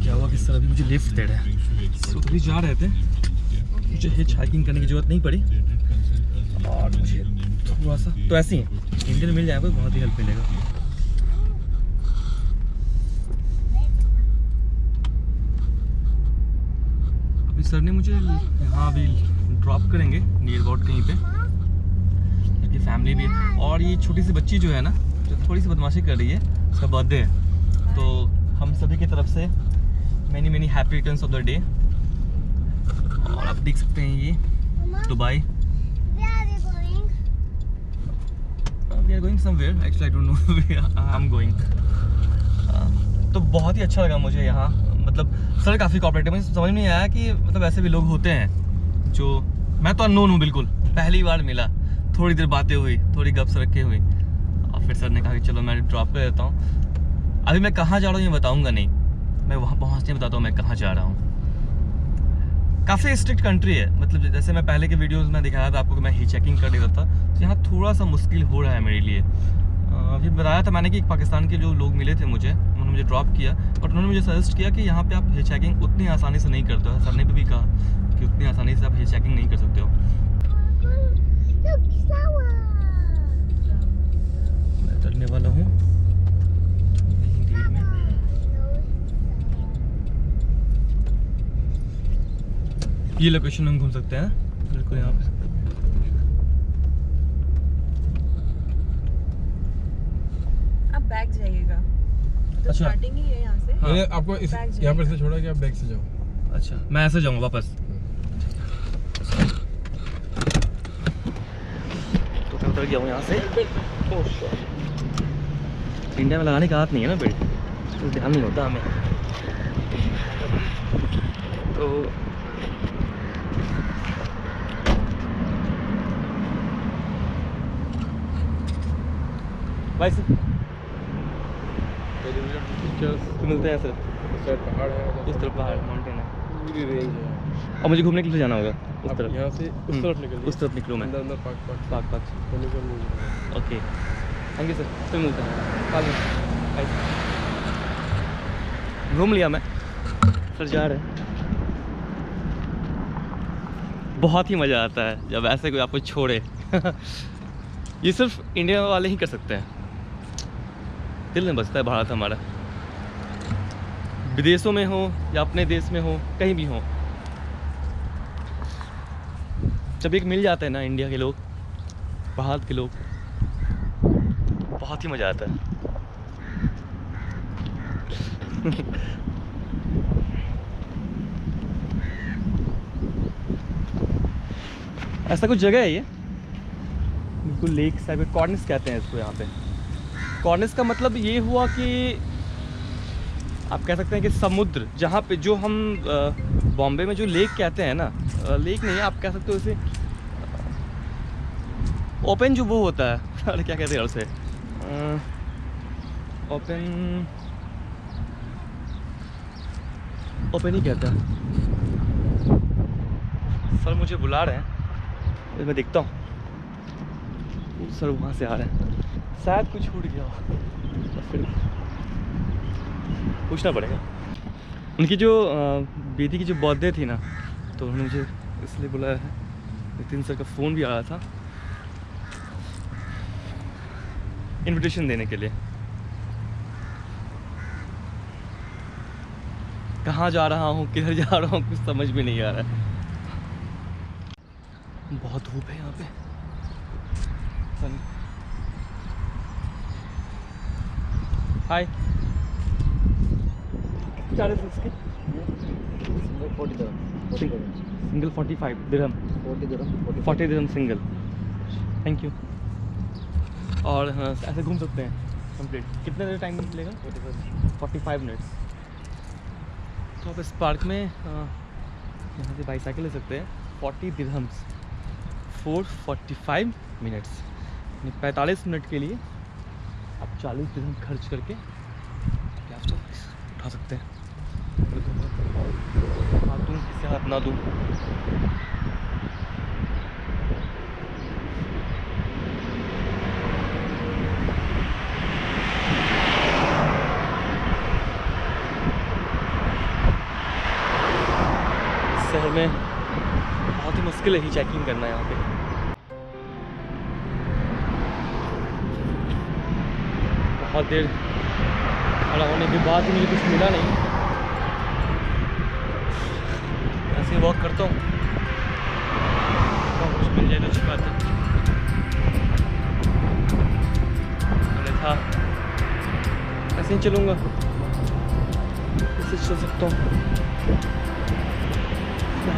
क्या हुआ कि सर अभी मुझे लिफ्ट दे रहे हैं, तो अभी जा रहे थे, मुझे हिच हाइकिंग करने की ज़रूरत नहीं पड़ी और मुझे थोड़ा सा तो ऐसे ही इंडियन मिल जाएगा, बहुत ही हेल्प मिलेगा। अभी सर ने मुझे यहाँ अभी ड्रॉप करेंगे नियर अबाउट कहीं पे, क्योंकि फैमिली भी है और ये छोटी सी बच्ची जो है ना, जो थोड़ी सी बदमाशी कर रही है, उसका बर्थडे है, तो हम सभी की तरफ से many happy returns of the day. और आप देख सकते हैं ये Dubai. We are going somewhere. Actually, I don't know where I'm going. तो बहुत ही अच्छा लगा मुझे यहाँ, मतलब सर काफ़ी कोऑपरेटिव, मुझे समझ नहीं आया कि मतलब ऐसे भी लोग होते हैं जो, मैं तो अननोन हूँ बिल्कुल, पहली बार मिला, थोड़ी देर बातें हुई, थोड़ी गप्स रखे हुई और फिर सर ने कहा कि चलो मैं ड्रॉप कर देता हूँ। अभी मैं कहाँ जा रहा हूँ ये बताऊँगा नहीं, मैं वहाँ पहुँचने बताता हूँ मैं कहाँ जा रहा हूँ। काफ़ी स्ट्रिक्ट कंट्री है, मतलब जैसे मैं पहले के वीडियोस में दिखाया था आपको कि मैं ही चेकिंग कर देता था, तो यहाँ थोड़ा सा मुश्किल हो रहा है मेरे लिए। अभी बताया था मैंने कि पाकिस्तान के जो लोग मिले थे मुझे, उन्होंने मुझे ड्रॉप किया, बट उन्होंने मुझे सजेस्ट किया कि यहाँ पे आप ही चेकिंग उतनी आसानी से नहीं करते हो। सर ने भी कहा कि उतनी आसानी से आप ही चेकिंग नहीं कर सकते हो। मैं चलने वाला हूँ देर में। ये लोकेशन हम घूम सकते हैं बिल्कुल यहाँ पे। आप बैक जाइएगा तो अच्छा। स्टार्टिंग ही है यहाँ से। हाँ। मैंने आपको इस यहाँ पर से छोड़ा कि आप बैक से जाओ। अच्छा, मैं ऐसे जाऊँगा वापस। तो मैं उतर गया हूँ यहाँ से। इंडिया में लगाने का हाथ नहीं है ना बेल्ट, तो ध्यान नहीं होता हमें। तो भाई से मिलते हैं सर। पहाड़ है, उस तरफ पहाड़ माउंटेन है, पूरी रेंज है। और मुझे घूमने के लिए जाना होगा उस तरफ। यहाँ से उस तरफ निकलिए, उस तरफ निकलूँ मैं। अंदर पाक ओके, थैंक यू सर, फिर मिलते हैं बाद में। घूम लिया मैं, सर जा रहे हैं। बहुत ही मज़ा आता है जब ऐसे कोई आपको छोड़े। ये सिर्फ इंडिया वाले ही कर सकते हैं, दिल में बसता है भारत हमारा। विदेशों में हो या अपने देश में हो, कहीं भी हो, जब एक मिल जाते हैं ना इंडिया के लोग, भारत के लोग, बहुत ही मज़ा आता है। ऐसा कुछ जगह है ये बिल्कुल लेक साइड, कॉर्निस कहते हैं इसको यहाँ पे। कॉर्निस का मतलब ये हुआ कि आप कह सकते हैं कि समुद्र, जहाँ पे जो हम बॉम्बे में जो लेक कहते हैं ना, लेक नहीं है, आप कह सकते हो इसे ओपन जो वो होता है, अरे क्या कहते हैं उसे, ओपन ही कहता है। सर मुझे बुला रहे हैं, मैं देखता हूँ। सर वहाँ से आ रहे हैं, शायद कुछ छूट गया हो, फिर पूछना पड़ेगा। उनकी जो बेटी की जो बर्थडे थी ना, तो उन्होंने मुझे इसलिए बुलाया है। नितिन सर का फ़ोन भी आया था इनविटेशन देने के लिए। कहाँ जा रहा हूँ, किधर जा रहा हूँ, कुछ समझ में नहीं आ रहा है। बहुत धूप है यहाँ पे। हाय, चार्जेस इसके single 45 dirham, 40 dirham single. Thank you. और हाँ, ऐसे घूम सकते हैं कंप्लीट। कितने देर टाइम मिलेगा? 45 मिनट्स। तो आप इस पार्क में यहाँ से बाईसाइकिल ले सकते हैं। 40 दिरहम्स फॉर 45 मिनट्स, 45 मिनट के लिए आप 40 दिरहम खर्च करके आप तो उठा सकते हैं। हाथ दूँ किससे हाथ ना दूँ। बहुत ही मुश्किल है ही चेकिंग करना यहाँ पे। बहुत देर खड़ा होने के बाद मुझे कुछ मिला नहीं, ऐसे वॉक करता हूँ, कुछ मिल जाए तो अच्छी बात है। अन्यथा ऐसे ही चलूँगा, ऐसे चल सकता हूँ।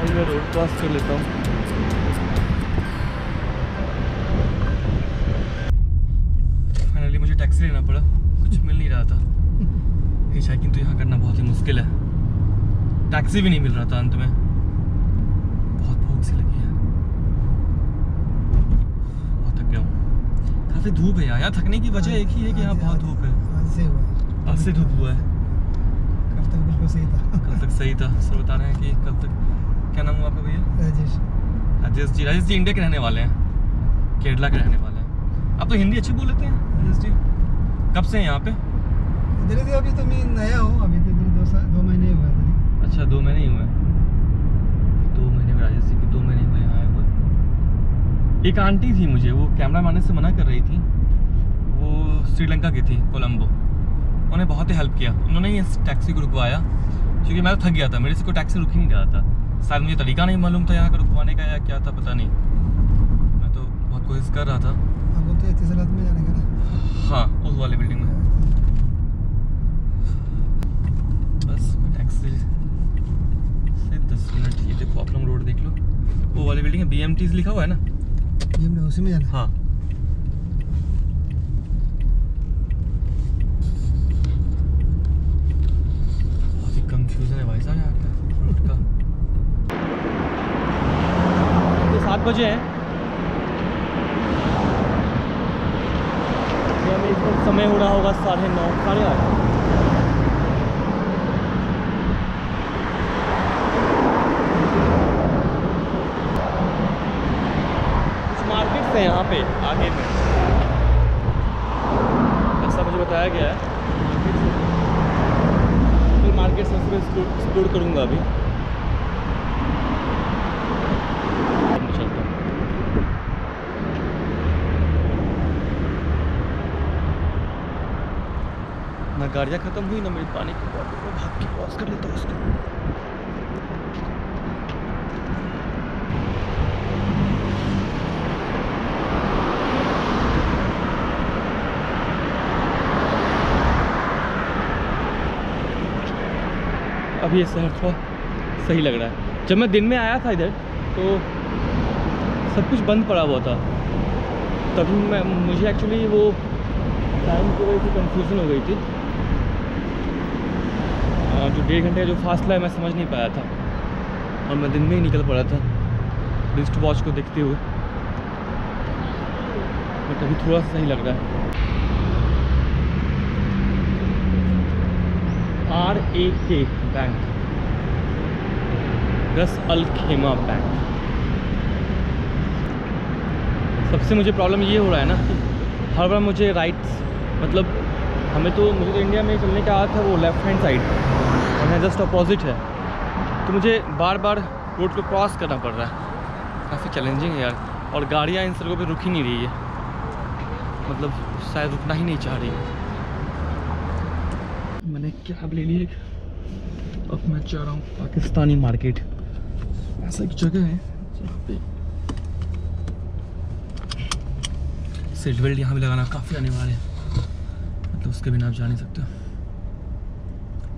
मैं रोड क्रॉस कर लेता हूँ। फाइनली मुझे टैक्सी लेना पड़ा, कुछ मिल नहीं रहा था। हिचहाइकिंग तो यहाँ करना बहुत ही मुश्किल है, टैक्सी भी नहीं मिल रहा था अंत में। बहुत भूख सी लगी है, बहुत थक गया हूँ। काफ़ी धूप है यहाँ थकने की वजह एक ही है कि यहाँ बहुत धूप है। आज से धूप हुआ है, कल तक बिल्कुल सही था। कल तक सही था। सर बता रहे हैं कि कल तक, क्या नाम हुआ आपका भैया? राजेश जी। राजेश जी इंडिया के रहने वाले हैं, केरला के रहने वाले हैं। आप तो हिंदी अच्छी बोल लेते हैं राजेश जी। कब से हैं यहाँ पे? इधर ही अभी तो मैं नया हूँ, अभी तो इधर 2 महीने हुए हैं। अच्छा 2 महीने ही हुए हैं। 2 महीने में राजेश जी की 2 महीने हुए यहाँ आए हुए। एक आंटी थी, मुझे वो कैमरा मारने से मना कर रही थी, वो श्रीलंका की थी, कोलंबो। उन्हें बहुत ही हेल्प किया, उन्होंने ही इस टैक्सी को रुकवाया, क्योंकि मैं तो थक गया था, मेरे से कोई टैक्सी रुक ही नहीं रहा था। शायद मुझे तरीका नहीं मालूम था यहाँ का रुकवाने का या क्या था, पता नहीं। मैं तो बहुत कोशिश कर रहा था। अब वो तो इतिसालात में जाने का ना। हाँ उस वाले बिल्डिंग में। बस मैं टैक्सी से 10 मिनट, ये देखो आप लोग रोड देख लो, वो वाली बिल्डिंग है, BMTs लिखा हुआ है ना, ये हमने उसी में जाना। हाँ। बहुत ही कंफ्यूजन है भाई साहब यहाँ का रोड का। 7 बजे हैं, हमें इस वक्त समय हो रहा होगा 9:30 8:30। मार्केट्स हैं यहाँ पे आगे में, ऐसा मुझे बताया गया है। फिर मार्केट से एक्सप्लोर करूँगा अभी। चलता हूँ। ना गाड़ियाँ ख़त्म हुई ना मेरी पानी की बॉटल, मैं भाग के क्रॉस कर लेता हूँ उसको। अभी ये शहर थोड़ा सही लग रहा है। जब मैं दिन में आया था इधर तो सब कुछ बंद पड़ा हुआ था, तभी मुझे एक्चुअली वो टाइम की वजह से कंफ्यूजन हो गई थी। जो 1.5 घंटे का जो फासला है मैं समझ नहीं पाया था, और मैं दिन में ही निकल पड़ा था रिस्ट वॉच को देखते हुए। बट अभी थोड़ा सा सही लग रहा है। RAK बैंक, रस अल खेमा बैंक। सबसे मुझे प्रॉब्लम ये हो रहा है ना कि हर बार मुझे राइट्स, मतलब मुझे तो इंडिया में चलने का आदत है वो लेफ्ट हैंड साइड, और यहाँ जस्ट अपोजिट है, तो मुझे बार बार रोड को क्रॉस करना पड़ रहा है। काफ़ी चैलेंजिंग है यार, और गाड़ियाँ इन सड़कों पे रुक ही नहीं रही है, मतलब शायद रुकना ही नहीं चाह रही है। मैंने कैब ले ली एक, अब मैं चाह रहा हूँ पाकिस्तानी मार्केट। ऐसा एक जगह है जहाँ पे सीट बेल्ट यहाँ भी लगाना काफ़ी अनिवार्य है, मतलब उसके बिना आप जा नहीं सकते।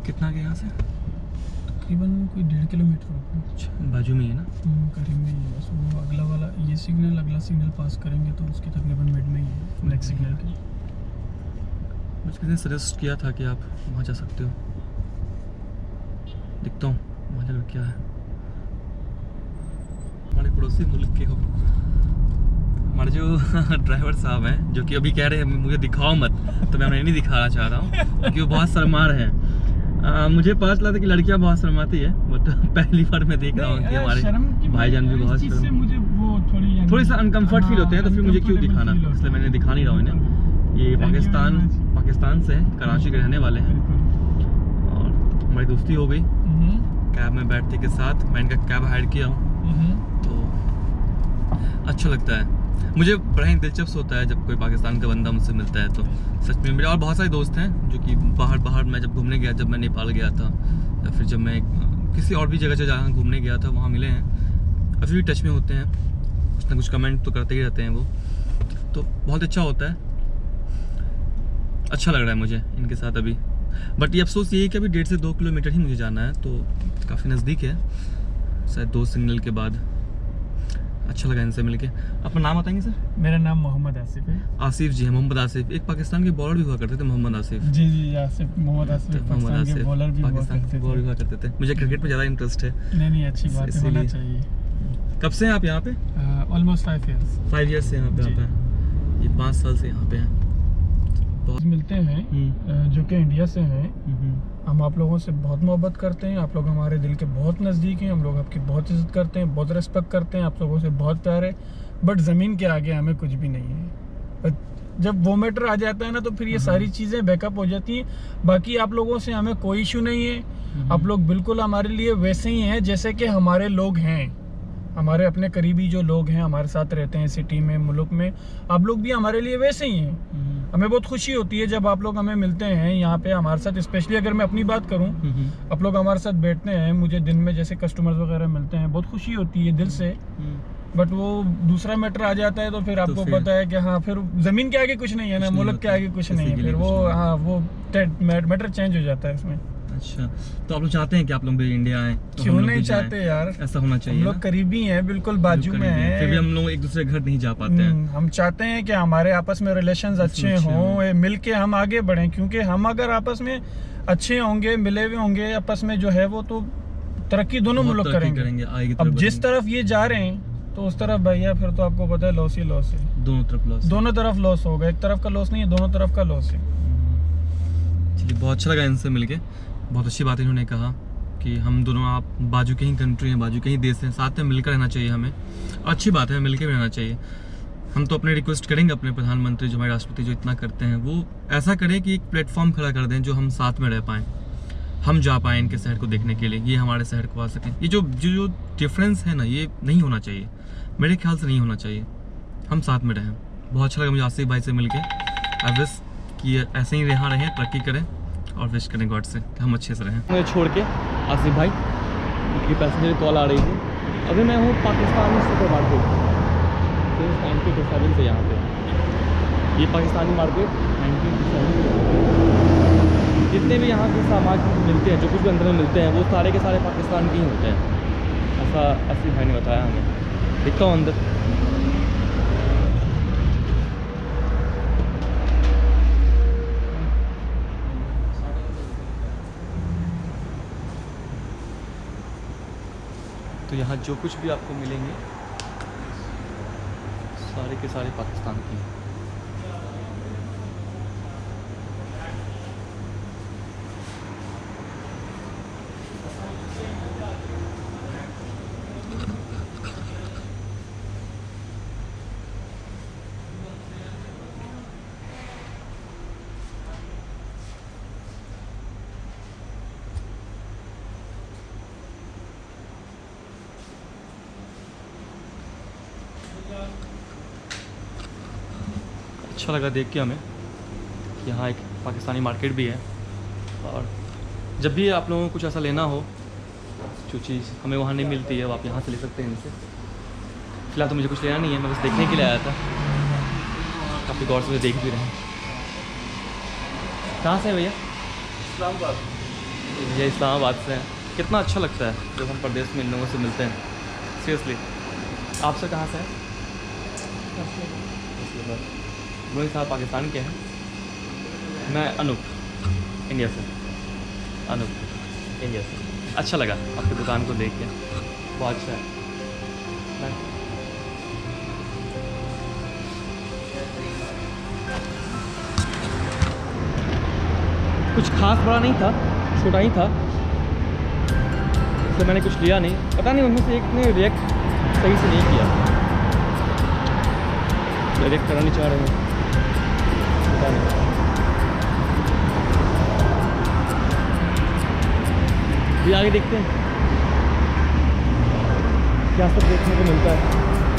कितना के यहाँ से? तकरीबन कोई 1.5 किलोमीटर होगा। अच्छा बाजू में ही है ना? करीब में ही है बस। वो अगला वाला ये सिग्नल, अगला सिग्नल पास करेंगे तो उसकी तकरीबन मिड में ही है, ब्लैक सिग्नल के। मुझे किसी ने सजेस्ट किया था कि आप वहाँ जा सकते हो, देखता हूँ वहाँ जाकर क्या है। हमारे पड़ोसी मुल्क के हो हमारे जो ड्राइवर साहब हैं, जो कि अभी कह रहे हैं मुझे दिखाओ मत, तो मैं उन्हें नहीं दिखाना चाह रहा हूँ क्योंकि वो बहुत शर्मा रहे हैं। मुझे पता चला था कि लड़कियाँ बहुत शर्माती है, बट पहली बार मैं देख रहा हूँ कि हमारे भाईजान भी बहुत थोड़ी सा अनकम्फर्ट फील होते हैं, तो फिर मुझे क्यों दिखाना, इसलिए मैंने दिखा नहीं रहा हूँ इन्हें। ये पाकिस्तान से हैं, कराची के रहने वाले हैं, और हमारी दोस्ती हो गई कैब में बैठने के साथ। मैं इनका कैब हायर किया हूँ, तो अच्छा लगता है मुझे। बड़ा ही दिलचस्प होता है जब कोई पाकिस्तान का बंदा मुझसे मिलता है, तो सच में। मेरे और बहुत सारे दोस्त हैं जो कि बाहर मैं जब घूमने गया, जब मैं नेपाल गया था या फिर जब मैं किसी और भी जगह जहाँ घूमने गया था वहाँ मिले हैं, अभी भी टच में होते हैं, कुछ ना कुछ कमेंट तो करते ही रहते हैं वो, तो बहुत अच्छा होता है। अच्छा लग रहा है मुझे इनके साथ अभी। बट ये अफसोस ये है कि अभी 1.5 से 2 किलोमीटर ही मुझे जाना है, तो काफ़ी नज़दीक है, शायद 2 सिग्नल के बाद। अच्छा लगा इनसे मिलके। अपना नाम बताएंगे सर? मेरा नाम मोहम्मद आसिफ है। आसिफ जी है, मोहम्मद आसिफ। एक पाकिस्तान के बॉलर भी हुआ करते थे, मोहम्मद आसिफ। जी आसिफ, मोहम्मद आसिफ पाकिस्तान के बॉलर भी हुआ करते थे। मुझे क्रिकेट में ज़्यादा इंटरेस्ट है। नहीं अच्छी बात है, होना चाहिए। कब से हैं आप यहाँ पे? Almost 5 years। 5 years से यहाँ पे आप हैं। ये 5 साल से यहाँ पे हैं। मिलते हैं जो कि इंडिया से हैं। हम आप लोगों से बहुत मोहब्बत करते हैं, आप लोग हमारे दिल के बहुत नज़दीक हैं, हम लोग आपकी बहुत इज़्ज़त करते हैं, बहुत रिस्पेक्ट करते हैं, आप लोगों से बहुत प्यार है। बट ज़मीन के आगे हमें कुछ भी नहीं है। जब वो मैटर आ जाता है ना, तो फिर ये सारी चीज़ें बैकअप हो जाती हैं। बाकी आप लोगों से हमें कोई इशू नहीं है। आप लोग बिल्कुल हमारे लिए वैसे ही हैं जैसे कि हमारे लोग हैं। हमारे अपने करीबी जो लोग हैं, हमारे साथ रहते हैं सिटी में, मुल्क में, आप लोग भी हमारे लिए वैसे ही हैं। हमें बहुत खुशी होती है जब आप लोग हमें मिलते हैं यहाँ पे हमारे साथ। स्पेशली अगर मैं अपनी बात करूँ, आप लोग हमारे साथ बैठते हैं, मुझे दिन में जैसे कस्टमर्स वगैरह मिलते हैं, बहुत खुशी होती है दिल से। बट वो दूसरा मैटर आ जाता है तो फिर आपको पता है कि हाँ, फिर ज़मीन के आगे कुछ नहीं है ना, मुल्क के आगे कुछ नहीं है, फिर वो हाँ वो मैटर चेंज हो जाता है इसमें। अच्छा, तो आप लोग चाहते हैं कि आप लोग भी इंडिया आए? तो क्यों नहीं चाहते यार, ऐसा होना चाहिए। हम लोग करीबी हैं, बिल्कुल बाजू में हैं, फिर भी हम लोग एक दूसरे घर नहीं जा पाते हैं। हम चाहते हैं कि हमारे आपस में रिलेशंस अच्छे हों, मिलके हम आगे बढ़ें, क्योंकि हम अगर आपस में अच्छे होंगे, मिले हुए होंगे आपस में जो है, वो तो तरक्की दोनों मुल्क करेंगे। अब जिस तरफ ये जा रहे हैं तो उस तरफ भैया फिर तो आपको पता है लॉस ही लॉस है। दोनों तरफ लॉस होगा, एक तरफ का लॉस नहीं है, दोनों तरफ का लॉस है। चलिए, बहुत अच्छा लगा इनसे मिलके। बहुत अच्छी बात इन्होंने कहा कि हम दोनों आप बाजू के ही कंट्री हैं, बाजू के ही देश हैं, साथ में मिलकर रहना चाहिए हमें। अच्छी बात है, मिलकर रहना चाहिए। हम तो अपने रिक्वेस्ट करेंगे अपने प्रधानमंत्री, जो हमारे राष्ट्रपति जो इतना करते हैं, वो ऐसा करें कि एक प्लेटफॉर्म खड़ा कर दें जो हम साथ में रह पाएँ, हम जा पाएँ इनके शहर को देखने के लिए, ये हमारे शहर को आ सकें। ये जो डिफरेंस है ना, ये नहीं होना चाहिए, मेरे ख्याल से नहीं होना चाहिए। हम साथ में रहें। बहुत अच्छा लगा मुझे आसिफ भाई से मिलके। आई विश कि ऐसे ही यहाँ रहें, तरक्की करें, और विश करें गॉड से कि हम अच्छे से रहें। मुझे छोड़ के आसिफ भाई की पैसेंजर कॉल आ रही थी। अभी मैं हूँ पाकिस्तानी सुपर मार्केट 1927 से यहाँ पे। ये पाकिस्तानी मार्केट 1927 जितने भी यहाँ के सामान मिलते हैं, जो कुछ भी अंदर में मिलते हैं, वो सारे के सारे पाकिस्तान के ही होते हैं, ऐसा आसिफ भाई ने बताया हमें। दिखता हूँ अंदर। तो यहाँ जो कुछ भी आपको मिलेंगे सारे के सारे पाकिस्तान के हैं। अच्छा लगा देख के हमें कि यहाँ एक पाकिस्तानी मार्केट भी है, और जब भी आप लोगों को कुछ ऐसा लेना हो, जो चीज़ हमें वहाँ नहीं मिलती है, वो आप यहाँ से ले सकते हैं इनसे। फिलहाल तो मुझे कुछ लेना नहीं है, मैं बस देखने के लिए आया था। काफ़ी गौर से देख भी रहे हैं। कहाँ से हैं भैया? इस्लामाबाद। ये इस्लामाबाद से हैं। कितना अच्छा लगता है जब हम प्रदेश में इन लोगों से मिलते हैं, सीरियसली। आपसे कहाँ से हैं? रोहित साहब पाकिस्तान के हैं, मैं अनूप इंडिया से। अनूप इंडिया से। अच्छा लगा आपकी दुकान को देख के, बहुत अच्छा है। कुछ खास बड़ा नहीं था, छोटा ही था, इसलिए मैंने कुछ लिया नहीं। पता नहीं उनमें से एक ने रिएक्ट सही से नहीं किया, रिएक्ट करना नहीं चाह रहे हैं, पता नहीं। ये आगे देखते हैं। क्या सब देखने को मिलता है।